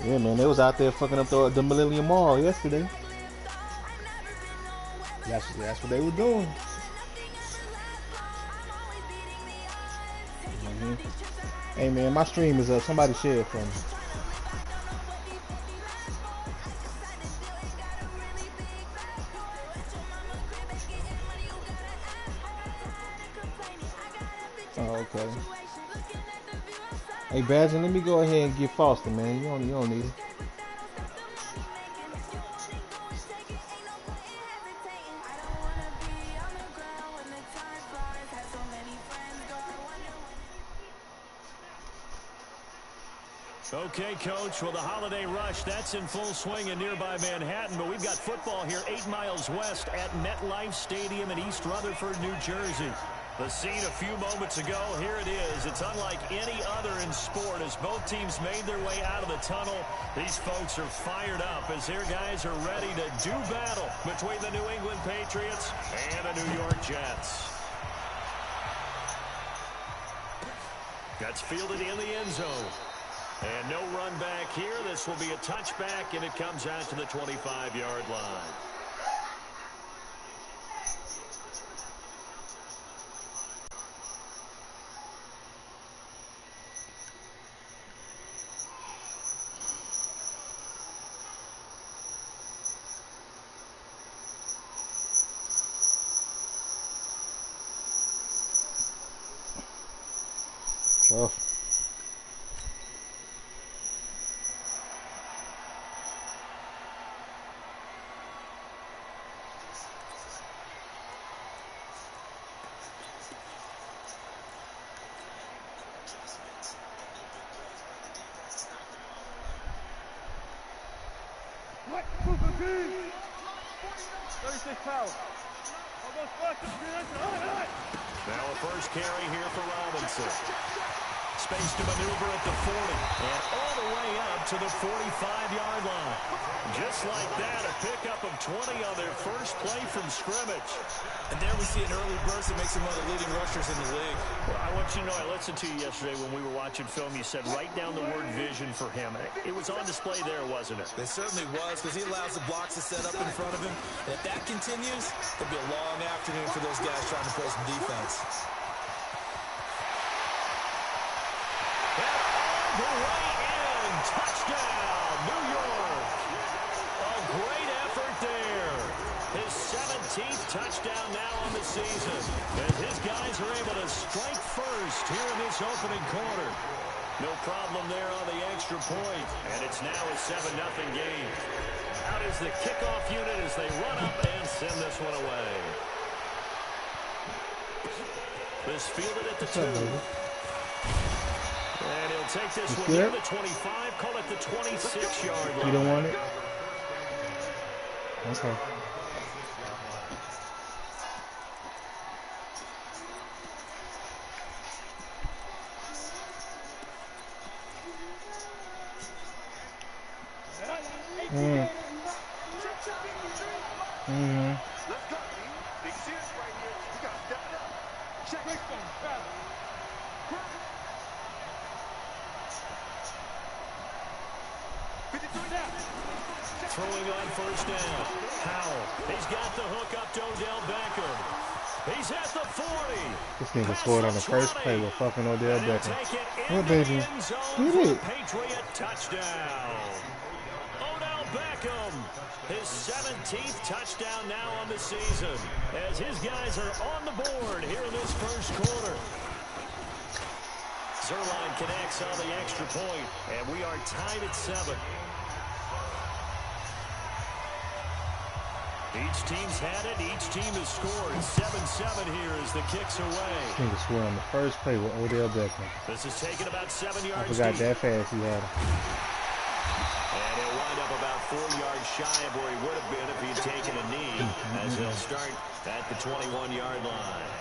Yeah, man, they was out there fucking up the Millennium Mall yesterday. That's what they were doing. Hey, man, my stream is up. Somebody share it for me. Oh, okay. Hey, Badger, let me go ahead and get Foster, man. You don't need it. Okay, Coach. Well, the holiday rush, that's in full swing in nearby Manhattan, but we've got football here 8 miles west at MetLife Stadium in East Rutherford, New Jersey. The scene a few moments ago, here it is. It's unlike any other in sport as both teams made their way out of the tunnel. These folks are fired up as their guys are ready to do battle between the New England Patriots and the New York Jets. That's fielded in the end zone. And no run back here. This will be a touchback, and it comes out to the 25-yard line. Tough. Now a first carry here for Robinson. Space to maneuver at the 40 and all the way up to the 45-yard line. Just like that, a pickup of 20 on their first play from scrimmage. And there we see an early burst that makes him one of the leading rushers in the league. Well, I want you to know, I listened to you yesterday when we were watching film. You said write down the word vision for him. It was on display there, wasn't it? It certainly was, because he allows the blocks to set up in front of him. And if that continues, it'll be a long afternoon for those guys trying to play some defense. The way in, touchdown, New York. A great effort there. His 17th touchdown now on the season. And his guys are able to strike first here in this opening quarter. No problem there on the extra point. And it's now a 7-0 game. Out is the kickoff unit as they run up and send this one away. This fielded at the 2. And he'll take this one near the 25, call it the 26-yard line. You don't want it? Okay. Throwing on first down. Howell. He's got the hook up to Odell Beckham. He's at the 40. This nigga scored on the first play with fucking Odell Beckham. What, baby? Get it. Patriot touchdown. Odell Beckham. His 17th touchdown now on the season. As his guys are on the board here in this first quarter. Zuerlein connects on the extra point, and we are tied at 7. Each team's had it. Each team has scored. 7-7 here as the kick's away. This nigga scored on the first play with Odell Beckham. This is taken about 7 yards. I forgot that fast he had him. And he'll wind up about 4 yards shy of where he would have been if he had taken a knee, as he'll start at the 21-yard line.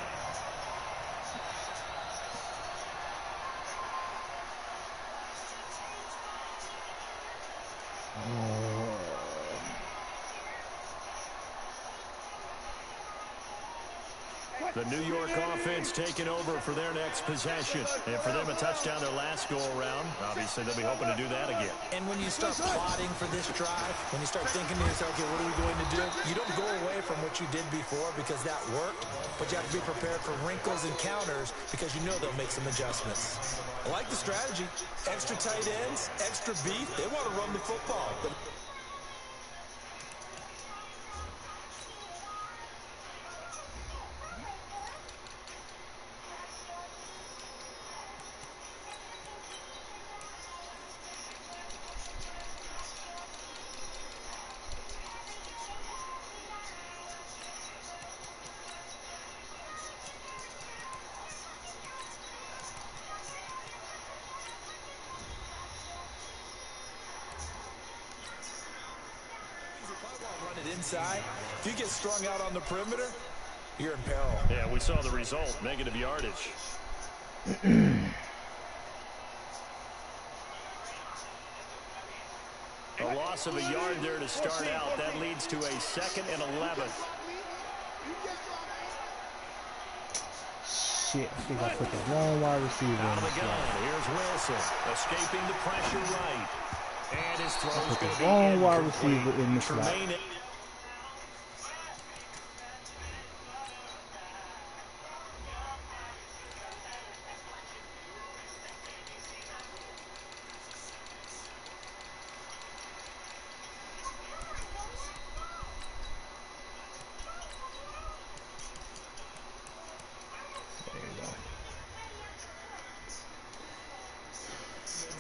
The New York offense taking over for their next possession. And for them, a touchdown their last go-around. Obviously, they'll be hoping to do that again. And when you start plotting for this drive, when you start thinking to yourself, okay, what are we going to do? You don't go away from what you did before because that worked, but you have to be prepared for wrinkles and counters because you know they'll make some adjustments. I like the strategy. Extra tight ends, extra beef. They want to run the football. Inside. If you get strung out on the perimeter, you're in peril. Yeah, we saw the result, negative yardage. A loss of a yard there to start out. That leads to a 2nd and 11. Shit, I think I put the wrong wide receiver Out in of the gun. Here's Wilson, escaping the pressure right. And his throw's going to be wrong wide incomplete. receiver in the slot. Tremaine.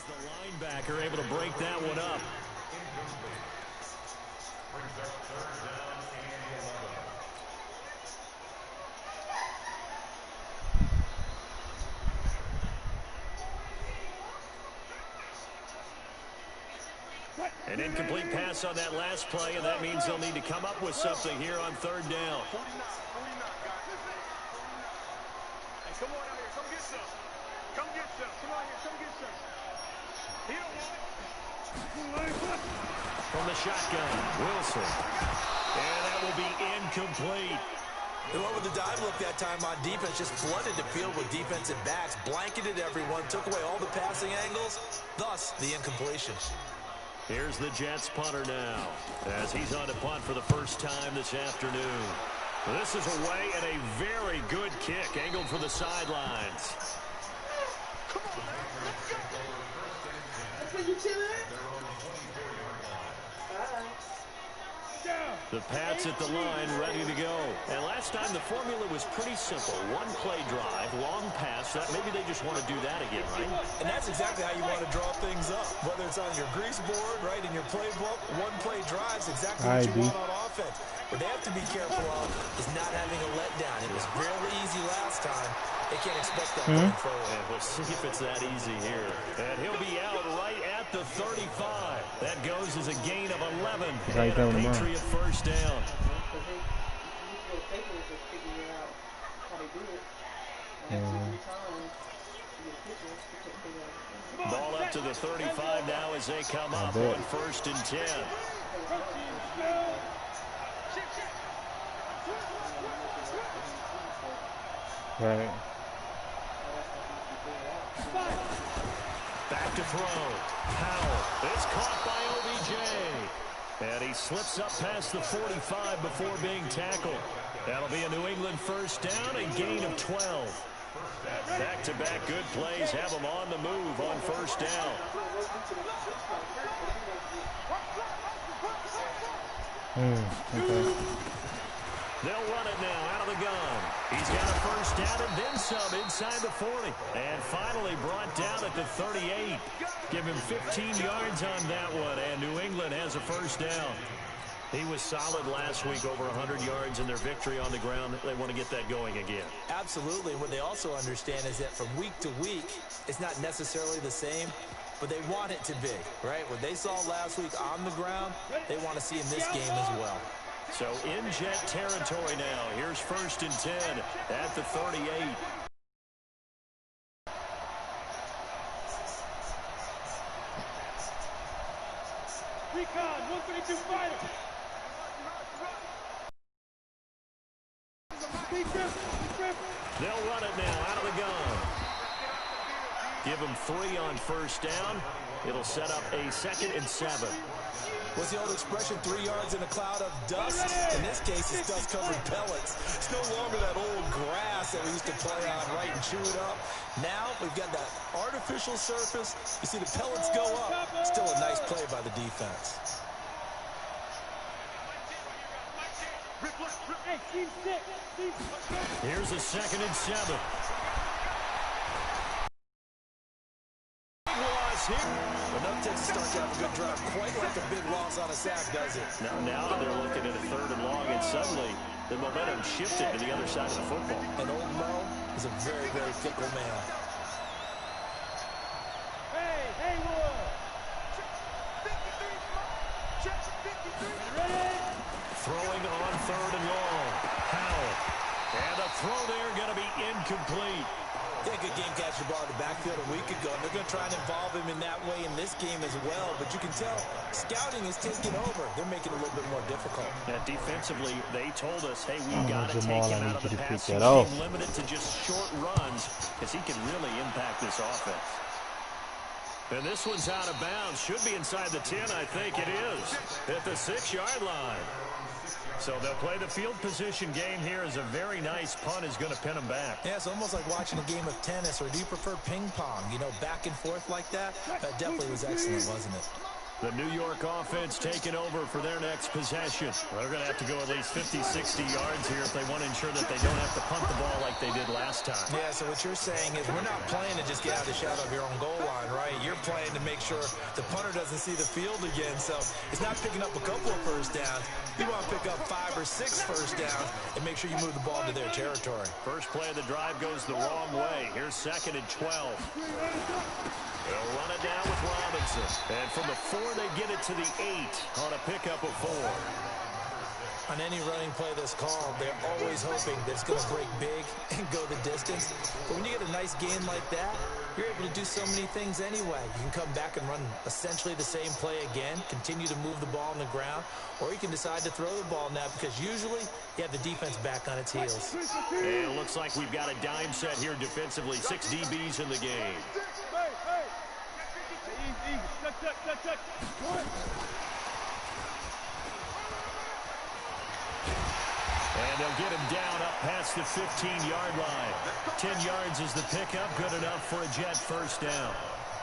The linebacker able to break that one up. An incomplete pass on that last play, and that means they'll need to come up with something here on 3rd down. Come on out here. Come get some. Come get some. Come on here. Come get some. He don't want it. From the shotgun, Wilson. And that will be incomplete. They went with the dive look that time on defense, just flooded the field with defensive backs, blanketed everyone, took away all the passing angles, thus the incompletion. Here's the Jets punter now, as he's on to punt for the first time this afternoon. This is away and a very good kick, angled for the sidelines. The Pats at the line, ready to go. And last time the formula was pretty simple. One play drive, long pass. That maybe they just want to do that again, right? And that's exactly how you want to draw things up. Whether it's on your grease board, right, in your playbook, one play drive's exactly what you want on offense. What they have to be careful of is not having a letdown. It was fairly easy last time. They can't expect that going forward. And we'll see if it's that easy here. And he'll be out right at the 35. That goes as a gain of 11. Right and a Patriot first down. Ball up to the 35 now as they come up on 1st and 10. Right. Back to throw. Powell. It's caught by OBJ. And he slips up past the 45 before being tackled. That'll be a New England first down, a gain of 12. Back-to-back good plays have them on the move on 1st down. Okay. They'll run it now out of the gun. He's got a first down and then some inside the 40. And finally brought down at the 38. Give him 15 yards on that one, and New England has a first down. He was solid last week, over 100 yards in their victory on the ground. They want to get that going again. Absolutely. What they also understand is that from week to week, it's not necessarily the same, but they want it to be, right? What they saw last week on the ground, they want to see in this game as well. So in Jet territory now. Here's 1st and 10 at the 38. Recon, 132 fighter. Give them 3 on first down. It'll set up a 2nd and 7. What's the old expression, 3 yards in a cloud of dust? In this case, it's dust-covered pellets. It's no longer that old grass that we used to play on, right, and chew it up. Now we've got that artificial surface. You see the pellets go up. Still a nice play by the defense. Here's a 2nd and 7. Enough takes to start to have a good drive. Quite like a big loss on a sack, does it? Now they're looking at a 3rd and long, and suddenly the momentum shifted to the other side of the football. And old Mo is a very, very fickle man. Hey, Haywood! Check 53. Ready? Throwing on 3rd and long. Howell. And the throw there going to be incomplete. Yeah, good game catch the ball in the backfield a week ago. And they're going to try and involve him in that way in this game as well. But you can tell scouting is taking over. They're making it a little bit more difficult. Yeah, defensively, they told us, hey, we got to take him out of the passing game, limited to just short runs because he can really impact this offense. And this one's out of bounds. Should be inside the 10, I think it is. At the 6-yard line. So they'll play the field position game here as a very nice punt is going to pin them back. Yeah, it's almost like watching a game of tennis, or do you prefer ping pong? You know, back and forth like that? That definitely was excellent, wasn't it? The New York offense taking over for their next possession. They're going to have to go at least 50, 60 yards here if they want to ensure that they don't have to punt the ball like they did last time. Yeah, so what you're saying is we're not playing to just get out of the shadow of your own goal line, right? You're playing to make sure the punter doesn't see the field again. So it's not picking up a couple of first downs. You want to pick up 5 or 6 first downs and make sure you move the ball into their territory. First play of the drive goes the wrong way. Here's 2nd and 12. They'll run it down with Robinson. And from the 4, they get it to the 8 on a pickup of 4. On any running play that's called, they're always hoping that it's going to break big and go the distance. But when you get a nice game like that, you're able to do so many things anyway. You can come back and run essentially the same play again, continue to move the ball on the ground, or you can decide to throw the ball now because usually you have the defense back on its heels. And it looks like we've got a dime set here defensively. 6 DBs in the game. And they'll get him down up past the 15-yard line. 10 yards is the pickup. Good enough for a Jet first down.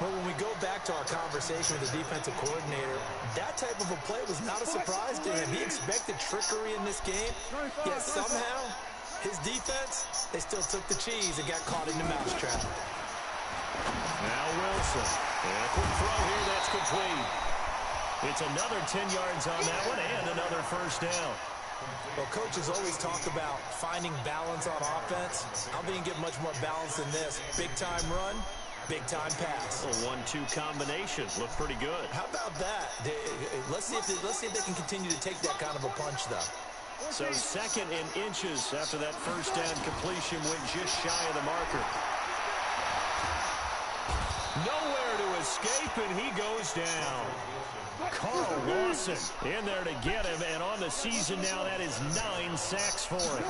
Well, when we go back to our conversation with the defensive coordinator, that type of a play was not a surprise to him. He expected trickery in this game, yet somehow his defense, they still took the cheese and got caught in the mousetrap. Now Wilson. And a quick throw here, that's complete. It's another 10 yards on that one and another first down. Well, coaches always talk about finding balance on offense. I think you get much more balance than this. Big-time run, big-time pass. A 1-2 combination. Looked pretty good. How about that? Let's see if they can continue to take that kind of a punch, though. So 2nd and inches after that first down completion went just shy of the marker. Nowhere to escape, and he goes down. Carl Lawson in there to get him, and on the season now, that is 9 sacks for him.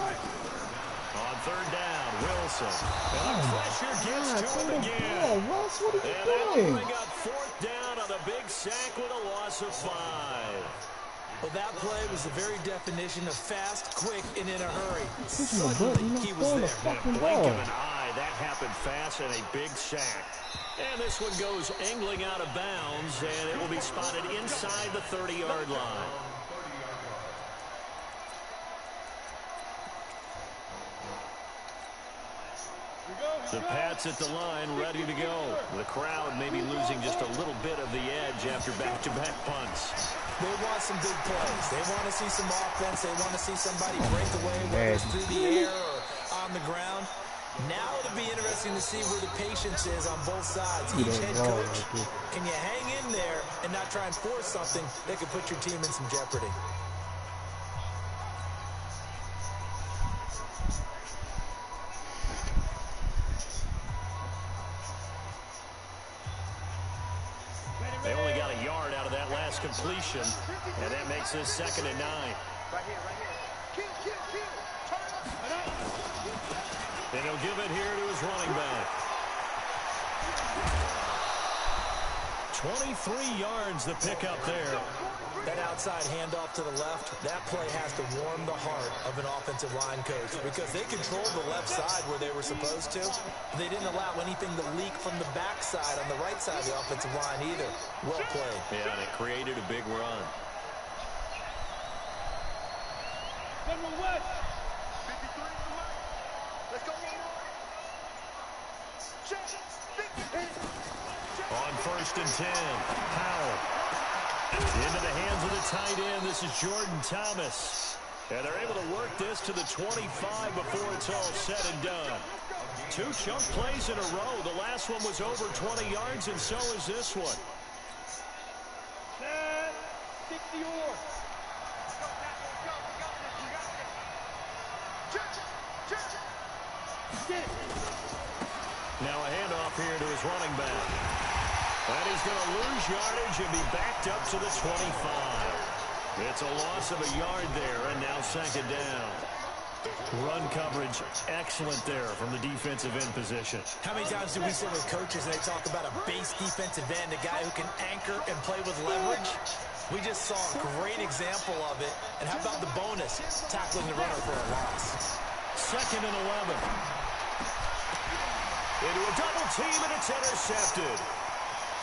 On 3rd down, Wilson. And the pressure gets to him again. Oh, Russ, what are you And doing? that'll bring up 4th down on a big sack with a loss of 5. Well, that play was the very definition of fast, quick, and in a hurry. Pushing the button, Suddenly, he you're was not there. throwing the fucking Blink of ball. an eye, that happened fast, and a big sack. And this one goes angling out of bounds, and it will be spotted inside the 30-yard line. The Pats at the line, ready to go. The crowd may be losing just a little bit of the edge after back-to-back punts. They want some big plays. They want to see some offense. They want to see somebody break away, whether it's through the air or on the ground. Now it'll be interesting to see where the patience is on both sides. Each head coach, can you hang in there and not try and force something that could put your team in some jeopardy? They only got a yard out of that last completion, and that makes this 2nd and 9. Right here, right here. Kill. Turn up. And he'll give it here to his running back. 23 yards the pickup there. That outside handoff to the left, that play has to warm the heart of an offensive line coach because they controlled the left side where they were supposed to. They didn't allow anything to leak from the backside on the right side of the offensive line either. Well played. Yeah, and it created a big run. On 1st and 10, Powell. Into the hands of the tight end. This is Jordan Thomas. And they're able to work this to the 25 before it's all said and done. 2 chunk plays in a row. The last one was over 20 yards, and so is this one. Now a handoff here to his running back. And he's going to lose yardage and be backed up to the 25. It's a loss of a yard there, and now 2nd down. Run coverage, excellent there from the defensive end position. How many times do we sit with coaches and they talk about a base defensive end, a guy who can anchor and play with leverage? We just saw a great example of it. And how about the bonus, tackling the runner for a loss? 2nd and 11. Into a double team, and it's intercepted.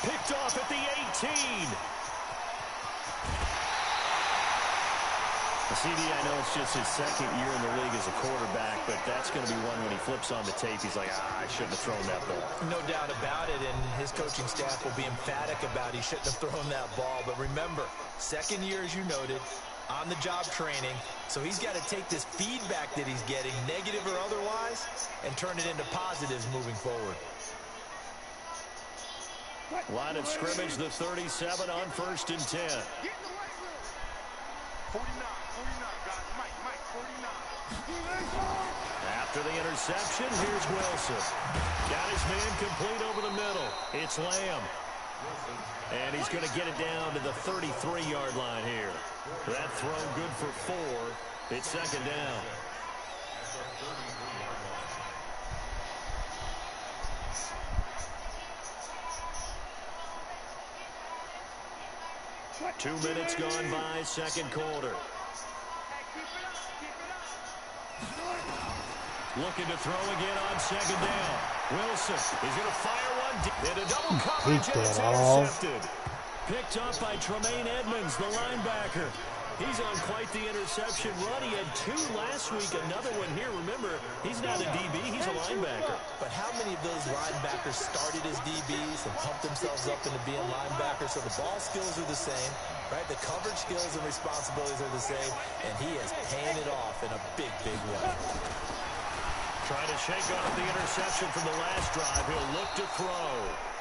Picked off at the 18. CD, I know it's just his 2nd year in the league as a quarterback, but that's going to be one when he flips on the tape. He's like, I shouldn't have thrown that ball. No doubt about it, and his coaching staff will be emphatic about he shouldn't have thrown that ball. But remember, 2nd year, as you noted, on-the-job training, so he's got to take this feedback that he's getting, negative or otherwise, and turn it into positives moving forward. Line of scrimmage, the 37 on 1st and 10. 49, guys. Mike, 49. After the interception, here's Wilson. Got his man complete over the middle. It's Lamb. And he's going to get it down to the 33-yard line here. That throw good for 4. It's 2nd down. What? 2 minutes gone by, 2nd quarter. Looking to throw again on 2nd down. Wilson is going to fire one into double coverage, and it's intercepted. Picked up by Tremaine Edmonds, the linebacker. He's on quite the interception run. He had 2 last week, another one here. Remember, he's not a DB, he's a linebacker. But how many of those linebackers started as DBs and pumped themselves up into being linebackers? So the ball skills are the same, right? The coverage skills and responsibilities are the same, and he is paying it off in a big, big way. Trying to shake off the interception from the last drive. He'll look to throw.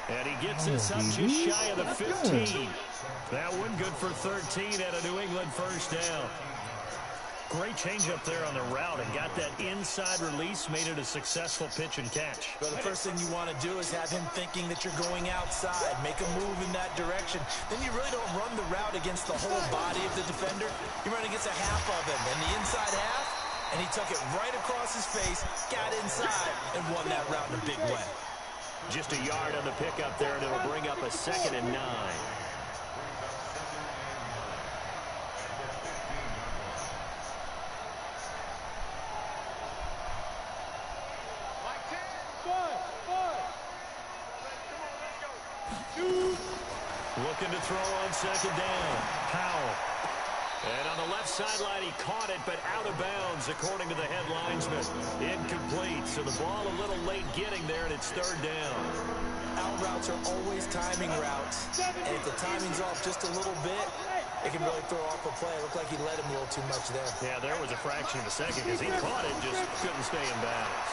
And he gets this up just shy of the 15. That one good for 13 at a New England 1st down. Great change up there on the route and got that inside release, made it a successful pitch and catch. But the first thing you want to do is have him thinking that you're going outside, make a move in that direction. Then you really don't run the route against the whole body of the defender. You run against a half of him, and the inside half, and he took it right across his face, got inside, and won that route in a big way. Just a yard on the pickup there, and it'll bring up a 2nd and 9. Looking to throw on 2nd down. Powell. And on the left sideline, he caught it, but out of bounds, according to the head linesman. Incomplete, so the ball a little late getting there, and it's 3rd down. Out routes are always timing routes, and if the timing's off just a little bit, it can really throw off a play. It looked like he let him a little too much there. Yeah, there was a fraction of a second because he caught it, just couldn't stay in bounds.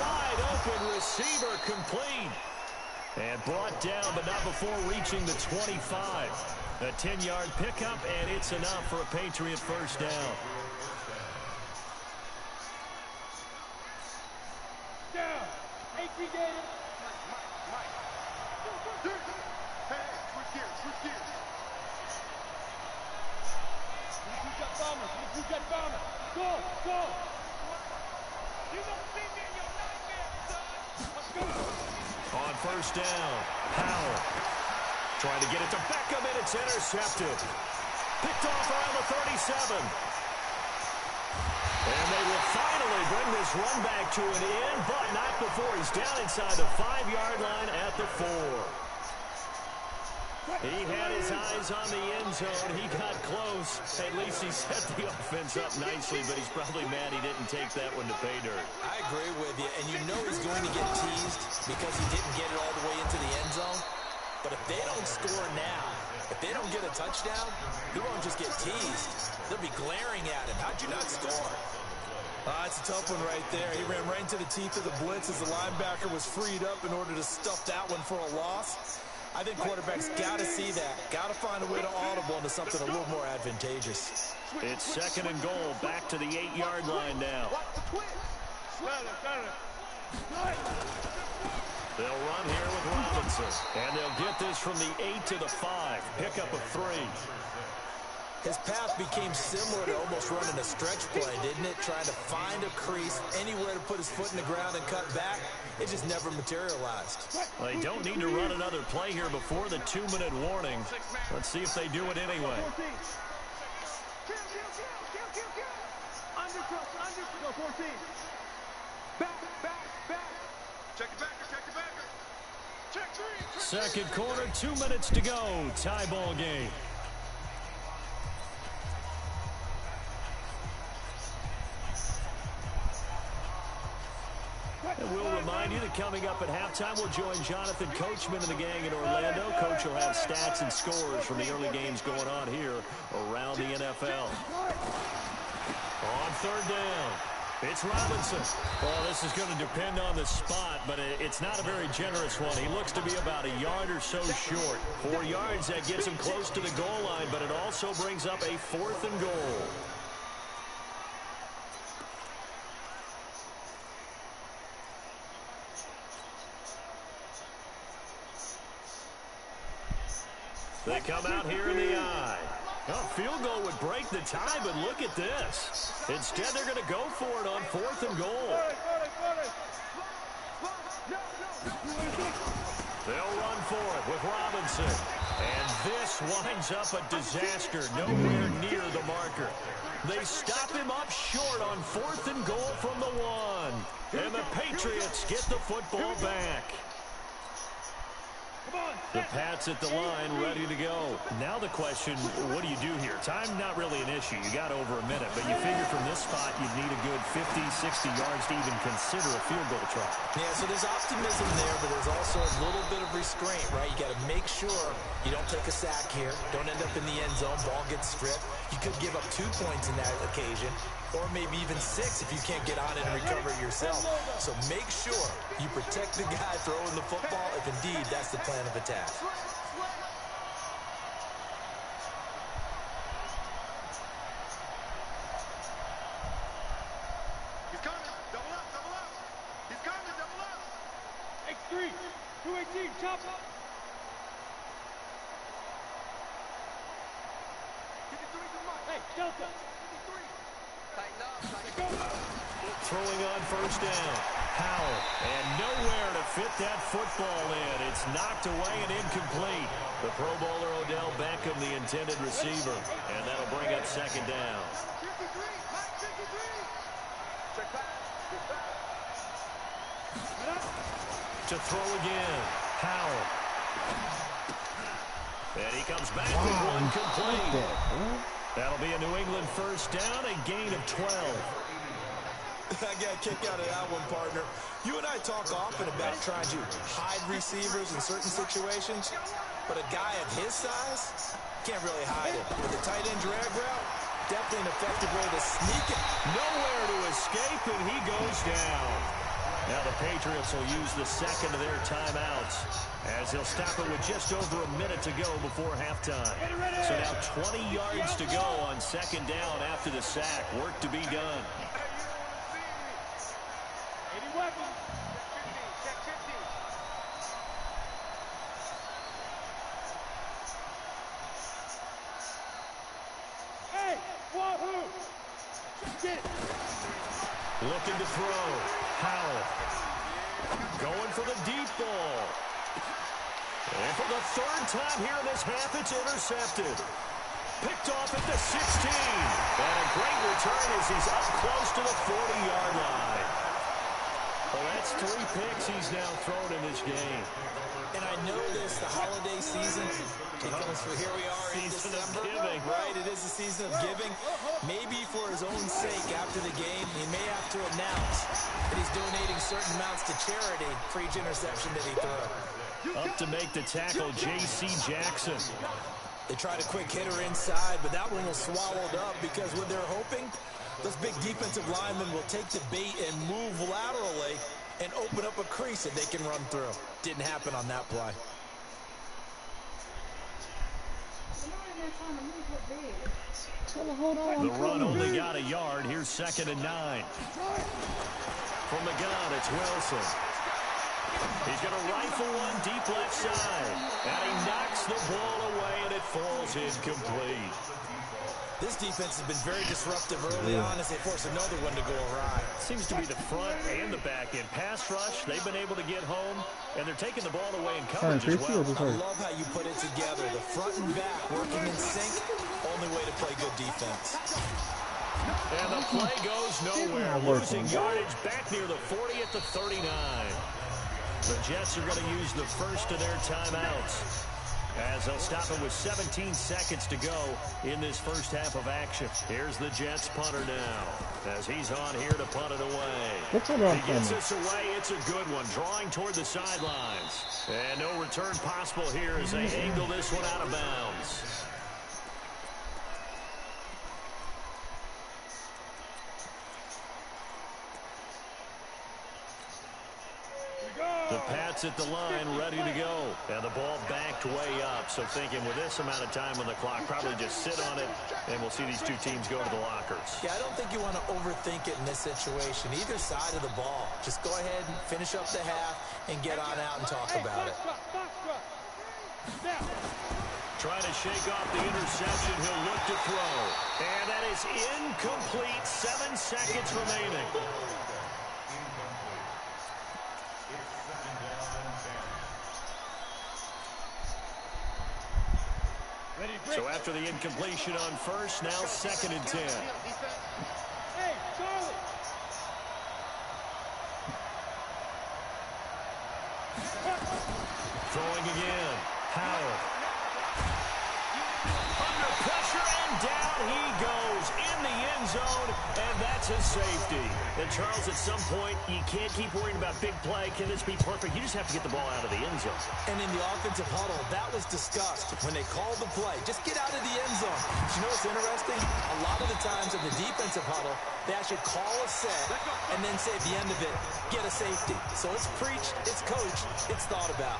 Wide open receiver, complete. And brought down, but not before reaching the 25. A 10-yard pickup, and it's enough for a Patriot 1st down. Down. 18 Gators. Mike. Hey, switch gears. Let's push that bomber. Go. You don't see me in your nightmare, son. Let's go. first down. Powell trying to get it to Beckham, and it's intercepted. Picked off around the 37. And they will finally bring this run back to an end, but not before he's down inside the 5-yard line at the 4. He had his eyes on the end zone. He got close. At least he set the offense up nicely, but he's probably mad he didn't take that one to pay dirt. I agree with you, and you know he's going to get teased because he didn't get it all the way into the end zone. But if they don't score now, if they don't get a touchdown, he won't just get teased. They'll be glaring at him. How'd you not score? It's a tough one right there. He ran right into the teeth of the blitz as the linebacker was freed up in order to stuff that one for a loss. I think quarterbacks got to see that. Got to find a way to audible into something a little more advantageous. It's 2nd and goal, back to the 8-yard line now. They'll run here with Robinson, and they'll get this from the 8 to the 5. Pickup of 3. His path became similar to almost running a stretch play, didn't it? Trying to find a crease, anywhere to put his foot in the ground and cut back. It just never materialized. Well, they don't need to run another play here before the 2-minute warning. Let's see if they do it anyway. Go 14. Back. Check it back. Check 3. Second quarter, 2 minutes to go. Tie ball game. And we'll remind you that coming up at halftime, we'll join Jonathan Coachman and the gang in Orlando. Coach will have stats and scores from the early games going on here around the NFL. On 3rd down, it's Robinson. Well, this is going to depend on the spot, but it's not a very generous one. He looks to be about a yard or so short. 4 yards, that gets him close to the goal line, but it also brings up a 4th and goal. They come out here in the eye. A field goal would break the tie, but look at this. Instead, they're going to go for it on 4th and goal. They'll run for it with Robinson. And this winds up a disaster, nowhere near the marker. They stop him up short on 4th and goal from the 1. And the Patriots get the football back. The Pats at the line, ready to go. Now the question, what do you do here? Time not really an issue. You got over a minute, but you figure from this spot you'd need a good 50, 60 yards to even consider a field goal try. Yeah, so there's optimism there, but there's also a little bit of restraint, right? You got to make sure you don't take a sack here. Don't end up in the end zone. Ball gets stripped. You could give up 2 points in that occasion, or maybe even 6 if you can't get on it and recover it yourself. So make sure you protect the guy throwing the football if indeed that's the plan of attack. He's coming. Double up. He's coming. Double up. X3, 218, chop up. Hey, Delta. Tighten up. Throwing on first down. Powell, and nowhere to fit that football in. It's knocked away and incomplete. The Pro Bowler Odell Beckham, the intended receiver, and that'll bring up 2nd down. To throw again, Powell. And he comes back with one complete. That'll be a New England first down, a gain of 12. I got a kick out of that one, partner. You and I talk often about trying to hide receivers in certain situations, but a guy of his size can't really hide it. With the tight end drag route, definitely an effective way to sneak it. Nowhere to escape, and he goes down. Now the Patriots will use the second of their timeouts as they'll stop it with just over a minute to go before halftime. So now 20 yards to go on 2nd down after the sack. Work to be done. Looking to throw. Powell going for the deep ball. And for the third time here in this half, it's intercepted. Picked off at the 16. And a great return as he's up close to the 40-yard line. Well, that's 3 picks he's now thrown in this game. And I know this, the holiday season, because here we are in December, right? It is the season of giving. Maybe for his own sake after the game, he may have to announce that he's donating certain amounts to charity for each interception that he threw. Up to make the tackle, J.C. Jackson. They tried a quick hitter inside, but that one was swallowed up because what they're hoping, those big defensive linemen will take the bait and move laterally and open up a crease that they can run through. Didn't happen on that play. The run only got a yard. Here's 2nd and 9. From the gun, it's Wilson. He's going to rifle one deep left side. And he knocks the ball away, and it falls incomplete. This defense has been very disruptive early on as they force another one to go awry. Seems to be the front and the back end. Pass rush, they've been able to get home, and they're taking the ball away in coverage as well. I love how you put it together. The front and back working in sync, only way to play good defense. And the play goes nowhere. Losing yardage back near the 40 at the 39. The Jets are going to use the first of their timeouts, as they'll stop it with 17 seconds to go in this first half of action. Here's the Jets punter now, as he's on here to punt it away. He gets this away. It's a good one, drawing toward the sidelines. And no return possible here as they angle this one out of bounds. The Pats at the line, ready to go. And the ball backed way up. So thinking with this amount of time on the clock, probably just sit on it, and we'll see these two teams go to the lockers. Yeah, I don't think you want to overthink it in this situation. Either side of the ball. Just go ahead and finish up the half and get on out and talk about it. Trying to shake off the interception. He'll look to throw. And that is incomplete. 7 seconds remaining. So after the incompletion on first, now 2nd and 10. Hey, Charlie! Throwing again. Howard. Under pressure, and down he goes in the end zone, and that's his safety. And Charles, at some point, you can't keep worrying about big play. Can this be perfect? You just have to get the ball out of the end zone. And in the offensive huddle, that was discussed when they called the play. Just get out of the end zone. But you know what's interesting? A lot of the times in the defensive huddle, they actually call a set and then say at the end of it, get a safety. So it's preached, it's coached, it's thought about.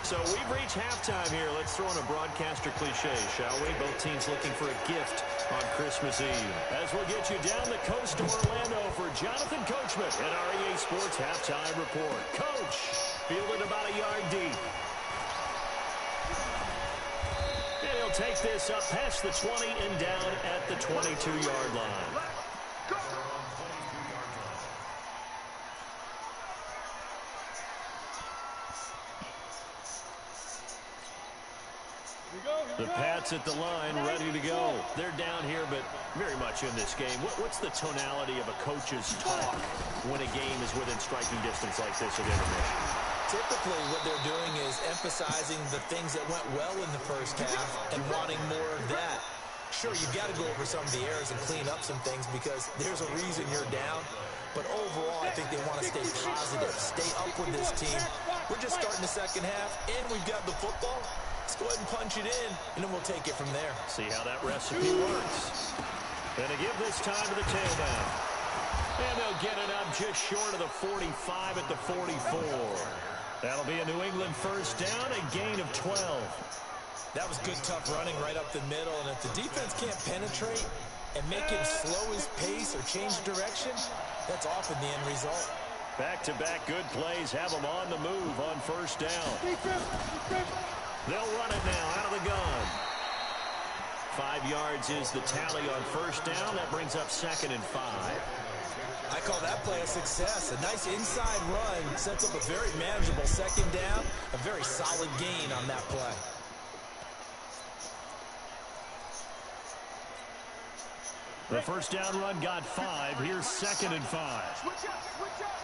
So we've reached halftime here. Let's throw in a broadcaster cliche, shall we? Both teams looking for a gift on Christmas Eve. As we'll get you down the coast to Orlando for Jonathan Coachman at our EA Sports Halftime Report. Coach, fielded about a yard deep. And he'll take this up past the 20 and down at the 22-yard line. The Pats at the line, ready to go. They're down here, but very much in this game. What's the tonality of a coach's talk when a game is within striking distance like this at intermission? Typically, what they're doing is emphasizing the things that went well in the first half and wanting more of that. Sure, you've got to go over some of the errors and clean up some things because there's a reason you're down. But overall, I think they want to stay positive, stay up with this team. We're just starting the second half, and we've got the football. Let's go ahead and punch it in, and then we'll take it from there. See how that recipe works. And to give this time to the tailback. And they'll get it up just short of the 45 at the 44. That'll be a New England first down, a gain of 12. That was good, tough running right up the middle. And if the defense can't penetrate and make him slow his pace or change direction, that's often the end result. Back-to-back good plays have them on the move on first down. They'll run it now out of the gun. 5 yards is the tally on first down. That brings up 2nd and 5. I call that play a success. A nice inside run sets up a very manageable second down. A very solid gain on that play. The first down run got 5. Here's 2nd and 5. Switch up, switch up.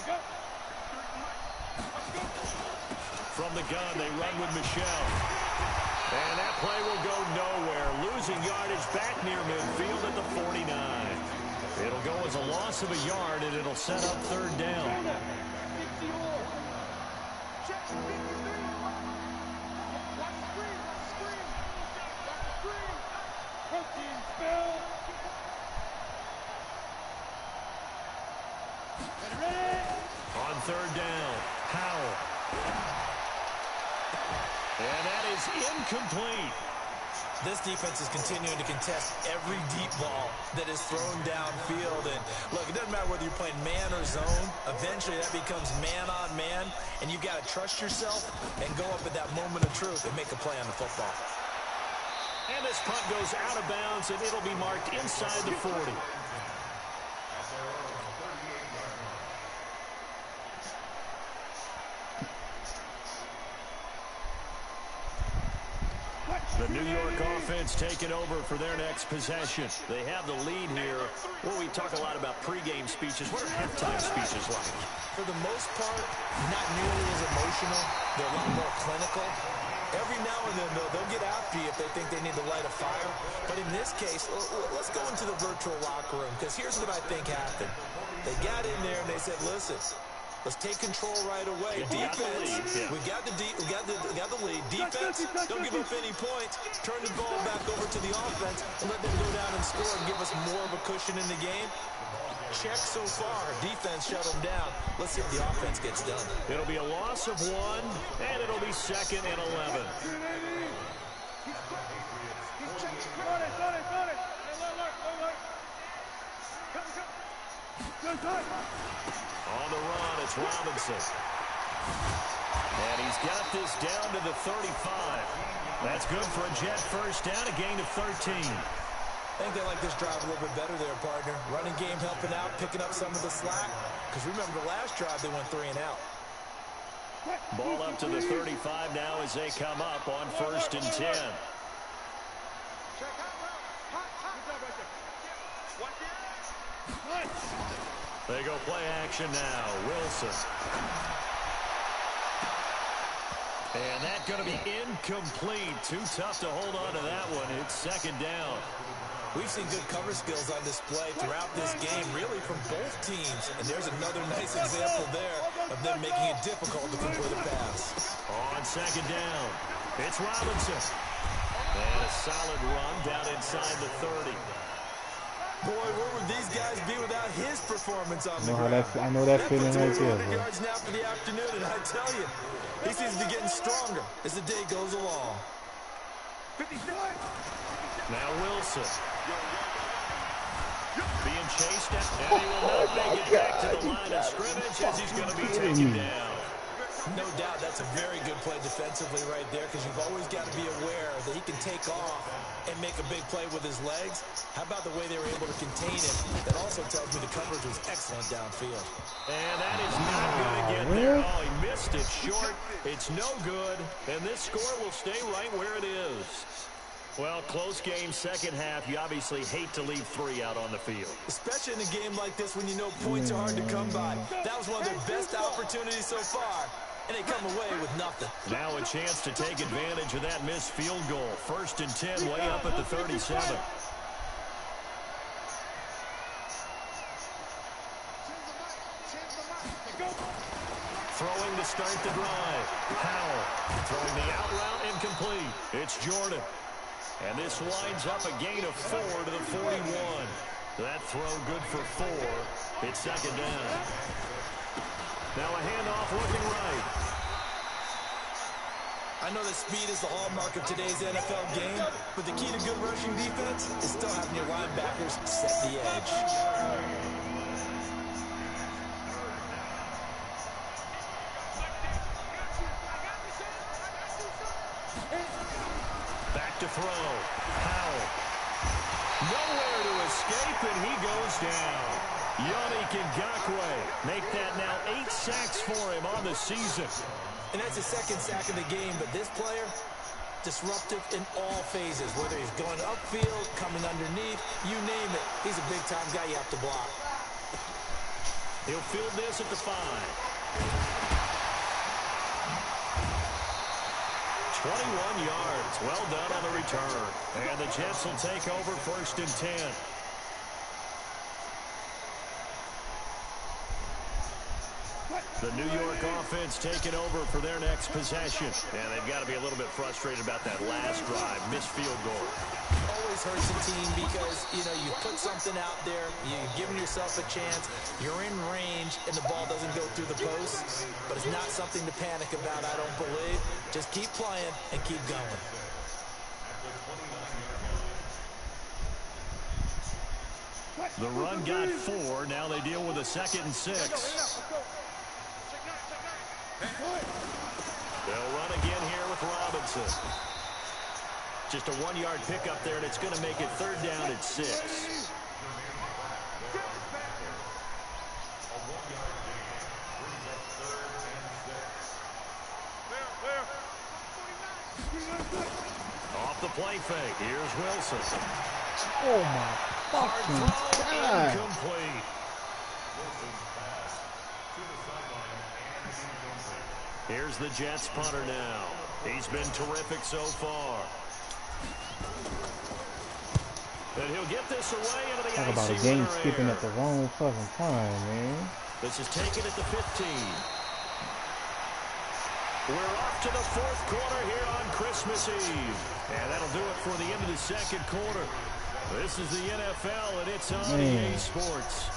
Go. From the gun, they run with Michel. And that play will go nowhere. Losing yardage back near midfield at the 49. It'll go as a loss of a yard, and it'll set up 3rd down. Check 53. Watch the screen, watch the screen. Watch the screen. Protein spill. Ready? On 3rd down, Howell. And that is incomplete. This defense is continuing to contest every deep ball that is thrown downfield. And look, it doesn't matter whether you're playing man or zone. Eventually, that becomes man on man. And you've got to trust yourself and go up at that moment of truth and make a play on the football. And this punt goes out of bounds, and it'll be marked inside the 40. The New York offense taking over for their next possession. They have the lead here. Well, we talk a lot about pregame speeches. What are halftime speeches like? For the most part, not nearly as emotional. They're a lot more clinical. Every now and then, though, they'll get after you if they think they need to light a fire. But in this case, let's go into the virtual locker room, because here's what I think happened. They got in there and they said, listen, let's take control right away. Defense, we got the lead. Defense, don't give up any points. Turn the ball back over to the offense and let them go down and score and give us more of a cushion in the game. Check so far. Defense shut them down. Let's see if the offense gets done. It'll be a loss of 1, and it'll be 2nd and 11. On the run, it's Robinson. And he's got this down to the 35. That's good for a Jet first down, a gain of 13. I think they like this drive a little bit better there, partner. Running game helping out, picking up some of the slack. Because remember, the last drive, they went 3 and out. Ball up to the 35 now as they come up on 1st and 10. They go play action now. Wilson. And that's going to be incomplete. Too tough to hold on to that one. It's 2nd down. We've seen good cover skills on display throughout this game, really from both teams. And there's another nice example there of them making it difficult to complete a pass. On 2nd down, it's Robinson. And a solid run down inside the 30. Boy, where would these guys be without his performance on the ground? I know that feeling right there, bro. Yards now for the afternoon, and I tell you, he seems to be getting stronger as the day goes along. 56. Now Wilson. Being chased at, and he will not make it back to the line of scrimmage as he's going to be taken down. No doubt that's a very good play defensively right there, because you've always got to be aware that he can take off and make a big play with his legs. How about the way they were able to contain him? That also tells me the coverage was excellent downfield. And that is not going to get there. Oh, he missed it short. It's no good, and this score will stay right where it is. Well, close game, second half. You obviously hate to leave 3 out on the field. Especially in a game like this when you know points are hard to come by. That was one of their best opportunities so far, and they come away with nothing. Now a chance to take advantage of that missed field goal. 1st and 10, way up at the 37. Throwing to start the drive. Howell throwing the out route incomplete. It's Jordan. And this winds up a gain of 4 to the 41. That throw good for 4. It's 2nd down. Now a handoff looking right. I know that speed is the hallmark of today's NFL game, but the key to good rushing defense is still having your linebackers set the edge. Back to throw. Howell. Nowhere to escape, and he goes down. Yannick Ngakoue make that now 8 sacks for him on the season. And that's his second sack of the game, but this player, disruptive in all phases, whether he's going upfield, coming underneath, you name it. He's a big-time guy you have to block. He'll field this at the 5. 21 yards. Well done on the return. And the Jets will take over 1st and 10. The New York offense taking over for their next possession. And they've got to be a little bit frustrated about that last drive. Missed field goal. Always hurts a team because, you know, you put something out there, you're giving yourself a chance, you're in range, and the ball doesn't go through the post. But it's not something to panic about, I don't believe. Just keep playing and keep going. The run got 4. Now they deal with a 2nd and 6. They'll run again here with Robinson. Just a 1-yard pickup there, and it's going to make it 3rd down at 6. Off the play fake. Here's Wilson. Oh my fucking God. Incomplete. Here's the Jets punter now. He's been terrific so far. And he'll get this away into the Talk about a game skipping at the wrong fucking time, man. This is taken at the 15. We're off to the 4th quarter here on Christmas Eve. And that'll do it for the end of the 2nd quarter. This is the NFL, and it's on EA Sports.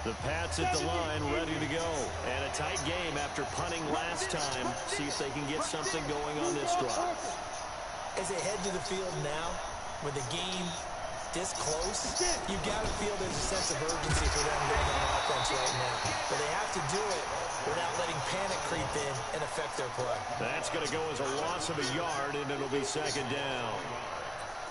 The Pats at the line, ready to go. And a tight game after punting last time. See if they can get something going on this drive. As they head to the field now, with the game this close, you got to feel there's a sense of urgency for them going on offense right now. But they have to do it without letting panic creep in and affect their play. That's going to go as a loss of a yard, and it'll be 2nd down.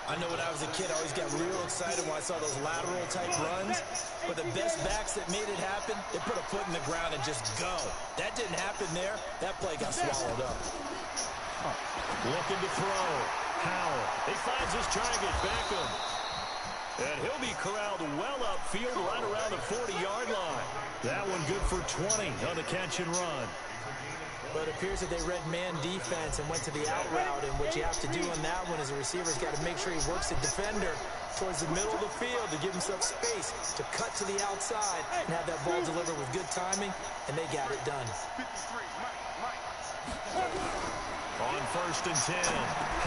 I know when I was a kid, I always got real excited when I saw those lateral-type runs. But the best backs that made it happen, they put a foot in the ground and just go. That didn't happen there. That play got swallowed up. Looking to throw. Howell. He finds his target, Beckham. And he'll be corralled well upfield right around the 40-yard line. That one good for 20 on the catch and run. But it appears that they read man defense and went to the out route, and what you have to do on that one is the receiver's got to make sure he works the defender towards the middle of the field to give himself space to cut to the outside and have that ball delivered with good timing, and they got it done. On 1st and 10,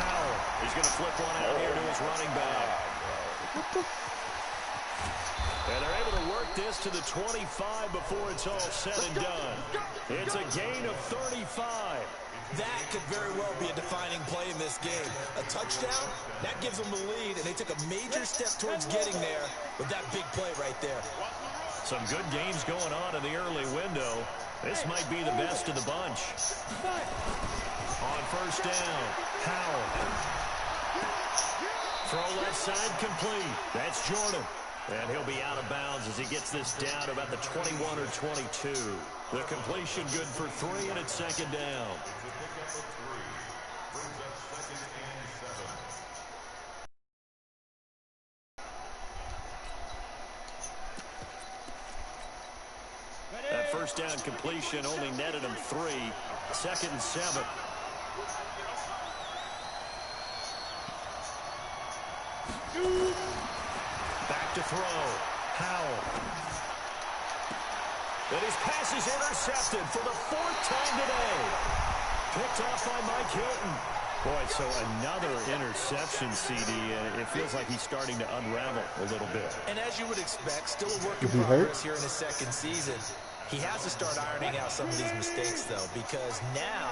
Howell. He's going to flip one out here to his running back. And they're able to work this to the 25 before it's all said and done. It's a gain of 35. That could very well be a defining play in this game. A touchdown, that gives them the lead, and they took a major step towards getting there with that big play right there. Some good games going on in the early window. This might be the best of the bunch. On 1st down, Howell. Throw left side complete. That's Jordan. And he'll be out of bounds as he gets this down to about the 21 or 22. The completion good for 3, and it's 2nd down. That 1st down completion only netted him 3. 2nd and 7. Back to throw. Howell. And his pass is intercepted for the 4th time today. Picked off by Mike Hilton. Boy, so another interception, CD, and it feels like he's starting to unravel a little bit. And as you would expect, still a work in progress here in his 2nd season. He has to start ironing out some of these mistakes, though, because now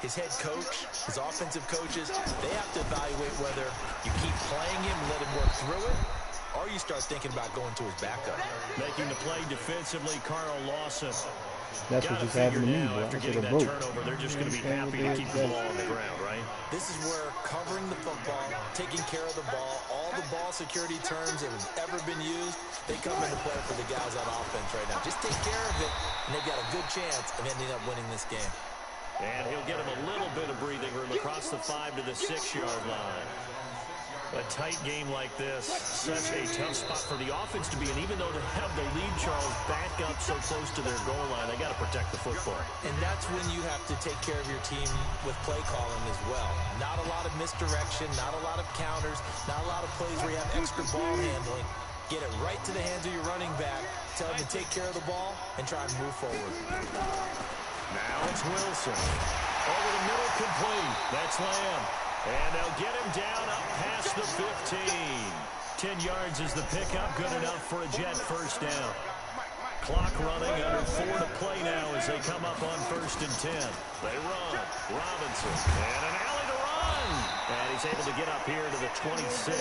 his head coach, his offensive coaches, they have to evaluate whether you keep playing him, let him work through it, or you start thinking about going to his backup. Making the play defensively, Carl Lawson. That's what just happened to me, bro. After I getting should have that broke. turnover, they're just going to be happy to keep the ball on the ground, right? This is where covering the football, taking care of the ball, all the ball security terms that have ever been used, they come into play for the guys on offense right now. Just take care of it, and they've got a good chance of ending up winning this game. And he'll get him a little bit of breathing room across the 5 to the 6-yard line. A tight game like this, such a tough spot for the offense to be in. Even though they have the lead, Charles, back up so close to their goal line, they got to protect the football. And that's when you have to take care of your team with play calling as well. Not a lot of misdirection, not a lot of counters, not a lot of plays where you have extra ball handling. Get it right to the hands of your running back, tell him to take care of the ball, and try and move forward. Now it's Wilson. Over the middle, complete. That's Lamb. And they'll get him down up past the 15. 10 yards is the pickup. Good enough for a Jet first down. Clock running, under 4 to play now as they come up on 1st and 10. They run. Robinson. And an alley to run. And he's able to get up here to the 26.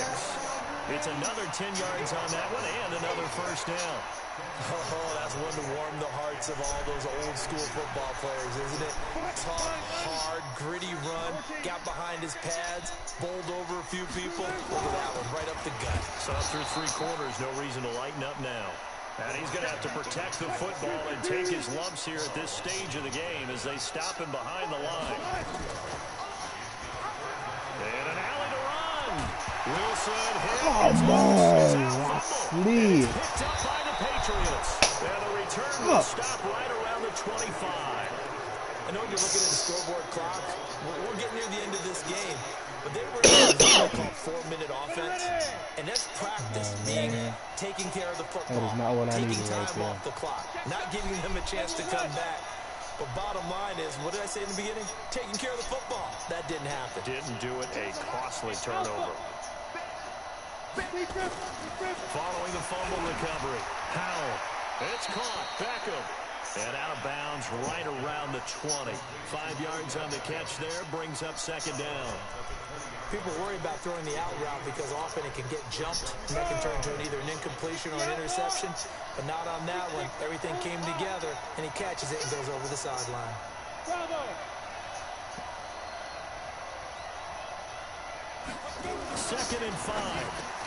It's another 10 yards on that one and another first down. Oh, that's one to warm the hearts of all those old school football players, isn't it? Tough, hard, gritty run, got behind his pads, bowled over a few people. Look at that one, right up the gut. So through 3 quarters, no reason to lighten up now. And he's going to have to protect the football and take his lumps here at this stage of the game as they stop him behind the line. And an alley to run. Wilson hit. Come on, please. Picked up by the Patriots. And the return will stop right around the 25. I know you're looking at the scoreboard clock. We're getting near the end of this game. But they were in a called 4-minute offense. And that's practice, taking care of the football. That is not what I taking needed time right there. off the clock. Not giving them a chance to come back. But bottom line is, what did I say in the beginning? Taking care of the football. That didn't happen. Didn't do it. A costly turnover. Following the fumble recovery. Howell. It's caught. Beckham. And out of bounds right around the 20. 5 yards on the catch there. Brings up 2nd down. People worry about throwing the out route because often it can get jumped. And that can turn into either an incompletion or an interception. But not on that one. Everything came together, and he catches it and goes over the sideline. Bravo! 2nd and 5.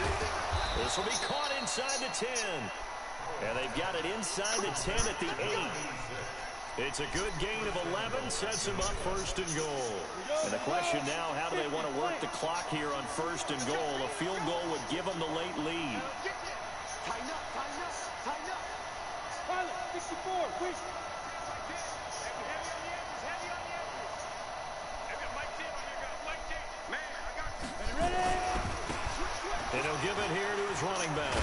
This will be caught inside the 10. And they've got it inside the 10 at the 8. It's a good gain of 11. Sets them up 1st and goal. And the question now, how do they want to work the clock here on 1st and goal? A field goal would give them the late lead. Tighten up, tighten up, tighten up. Pilot, 64, quick. Heavy on the edges. I've got Mike Tim on here, guys. Mike Tim. Man, I got you. Ready? And he'll give it here to his running back.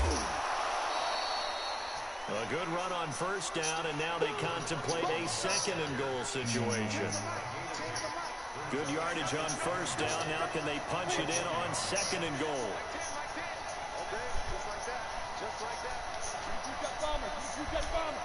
A good run on 1st down, and now they contemplate a 2nd and goal situation. Good yardage on 1st down. Now can they punch it in on 2nd and goal? Okay, just like that. Just like that. You got bomber. You got bomber.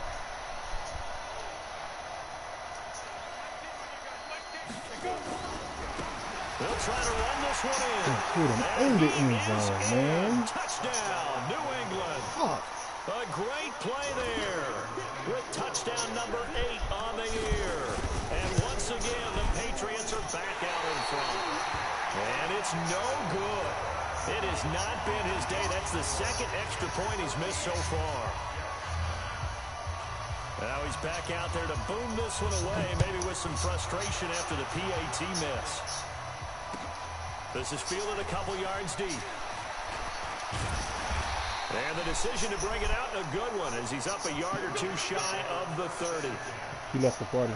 They'll try to run this one in. Put him in the end zone, man. Touchdown, New England. Fuck. A great play there with touchdown number 8 on the year. And once again, the Patriots are back out in front. And it's no good. It has not been his day. That's the 2nd extra point he's missed so far. Now he's back out there to boom this one away, maybe with some frustration after the PAT miss. This is fielded a couple yards deep. And the decision to bring it out, a good one, as he's up a yard or 2 shy of the 30. He left the party.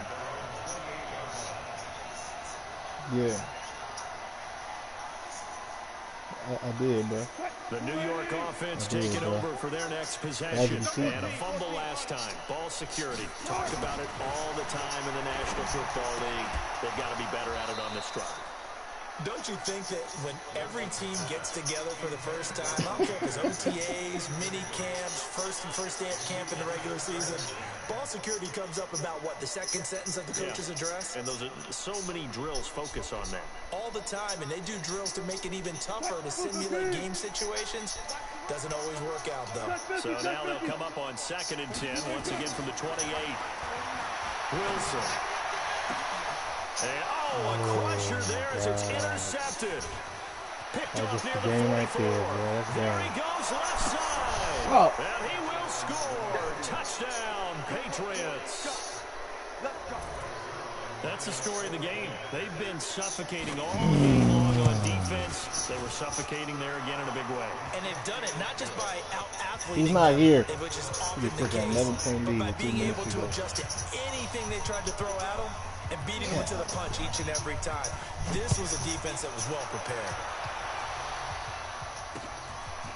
Yeah. I did, bro. The New York offense taking over for their next possession. And a fumble last time. Ball security. Talk about it all the time in the National Football League. They've got to be better at it on this drive. Don't you think that when every team gets together for the first time, I don't care if it's OTAs, mini camps, first day at camp in the regular season, ball security comes up about what, the 2nd sentence of the coach's address? And those are so many drills focus on that. All the time, and they do drills to make it even tougher to simulate game situations. Doesn't always work out, though. So now they'll come up on 2nd and 10, once again from the 28. Wilson. And, a crusher there as it's intercepted. Picked That's off just near the the game 44. right there, bro. That's There game. he goes, left side. Oh. And he will score. Touchdown, Patriots. That's the story of the game. They've been suffocating all game long on defense. They were suffocating there again in a big way. And they've done it not just by out-athleting He's not here. which is often He the took an case, 11-point but lead by in 2 being minutes able to ago. adjust to anything they tried to throw at him and beating them to the punch each and every time. This was a defense that was well prepared.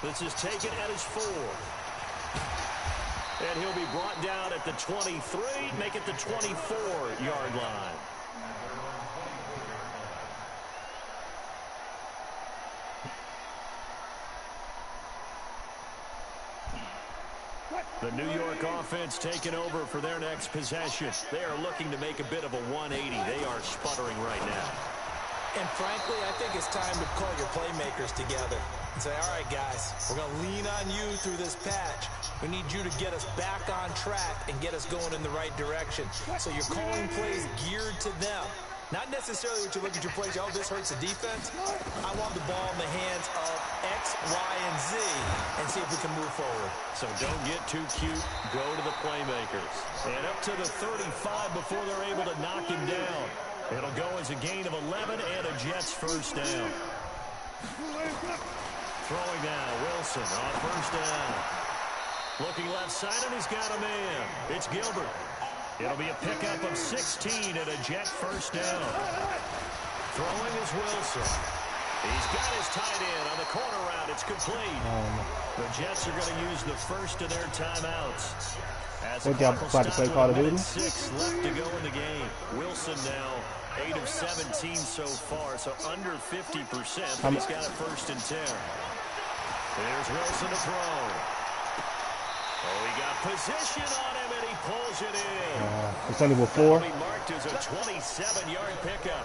This is taken at his 4. And he'll be brought down at the 23, make it the 24-yard line. The New York offense taking over for their next possession. They are looking to make a bit of a 180. They are sputtering right now. And frankly, I think it's time to call your playmakers together and say, all right, guys, we're going to lean on you through this patch. We need you to get us back on track and get us going in the right direction. So you're calling plays geared to them. Not necessarily what you look at your plays, oh, this hurts the defense. I want the ball in the hands of X, Y, and Z and see if we can move forward. So don't get too cute. Go to the playmakers. And up to the 35 before they're able to knock him down. It'll go as a gain of 11 and a Jets first down. Throwing now, Wilson on first down. Looking left side, and he's got a man. It's Gilbert. It'll be a pickup of 16 and a Jet first down. Throwing is Wilson. He's got his tight end on the corner route. It's complete. The Jets are going to use the first of their timeouts. As what y'all about to play Call of Duty? 6 left to go in the game. Wilson now 8 of 17 so far, so under 50%, but he's got a first and 10. There's Wilson to throw. Oh, he got position on him, and he pulls it in. It's only before. That'll be marked as a 27-yard pickup.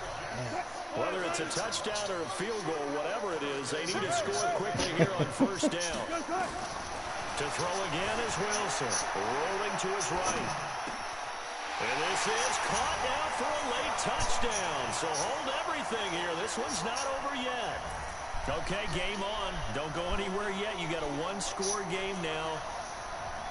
Whether it's a touchdown or a field goal, whatever it is, they need to score quickly here on first down. To throw again is Wilson, rolling to his right. And this is caught now for a late touchdown. So hold everything here. This one's not over yet. Okay, game on. Don't go anywhere yet. You got a one-score game now.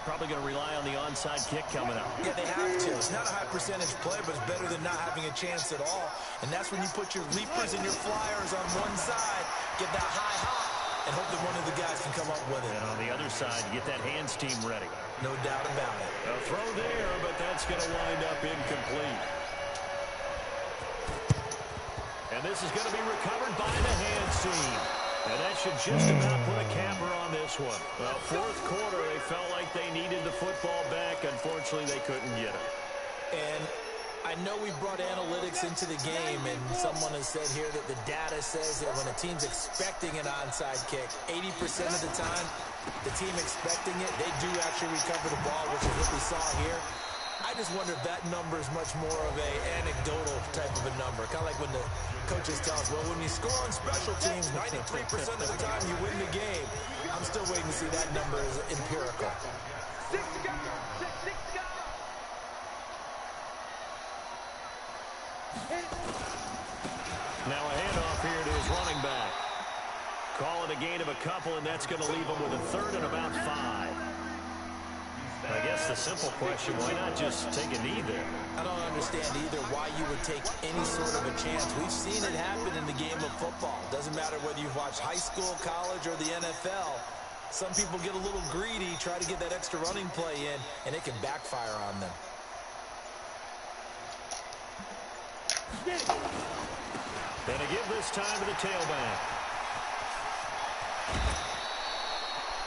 Probably going to rely on the onside kick coming up. Yeah, they have to. It's not a high percentage play, but it's better than not having a chance at all. And that's when you put your leapers and your flyers on one side, get that high hop, and hope that one of the guys can come up with it. And on the other side, get that hands team ready. No doubt about it. A throw there, but that's going to wind up incomplete. And this is going to be recovered by the hands team. And that should just about put a capper on this one. Well, fourth quarter, they felt like they needed the football back. Unfortunately, they couldn't get it. And I know we brought analytics into the game, and someone has said here that the data says that when a team's expecting an onside kick, 80% of the time, the team expecting it, they do actually recover the ball, which is what we saw here. I just wonder if that number is much more of a anecdotal type of a number. Kind of like when the coaches tell us, well, when you score on special teams, 93% of the time you win the game. I'm still waiting to see that number as empirical. Six guys. Six guys. Now a handoff here to his running back. Call it a gain of a couple, and that's going to leave him with a third and about 5. I guess the simple question, why not just take a knee there? I don't understand either why you would take any sort of a chance. We've seen it happen in the game of football. Doesn't matter whether you've watched high school, college, or the NFL. Some people get a little greedy, try to get that extra running play in, and it can backfire on them. And to give this time to the tailback.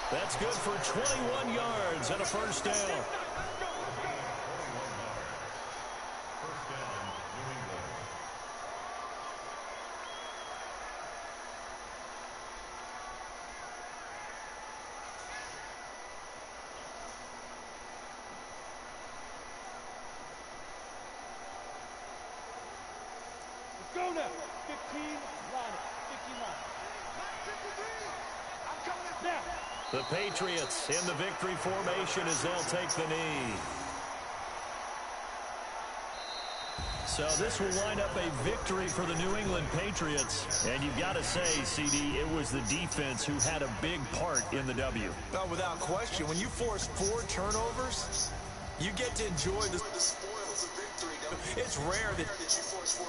That's good for 21 yards and a first down. Let's go now. 15 line. 15 line. I'm coming now. The Patriots in the victory formation as they'll take the knee. So this will wind up a victory for the New England Patriots. And you've got to say, CD, it was the defense who had a big part in the W. Without question, when you force 4 turnovers, you get to enjoy the spoils of victory. It's rare that you force 4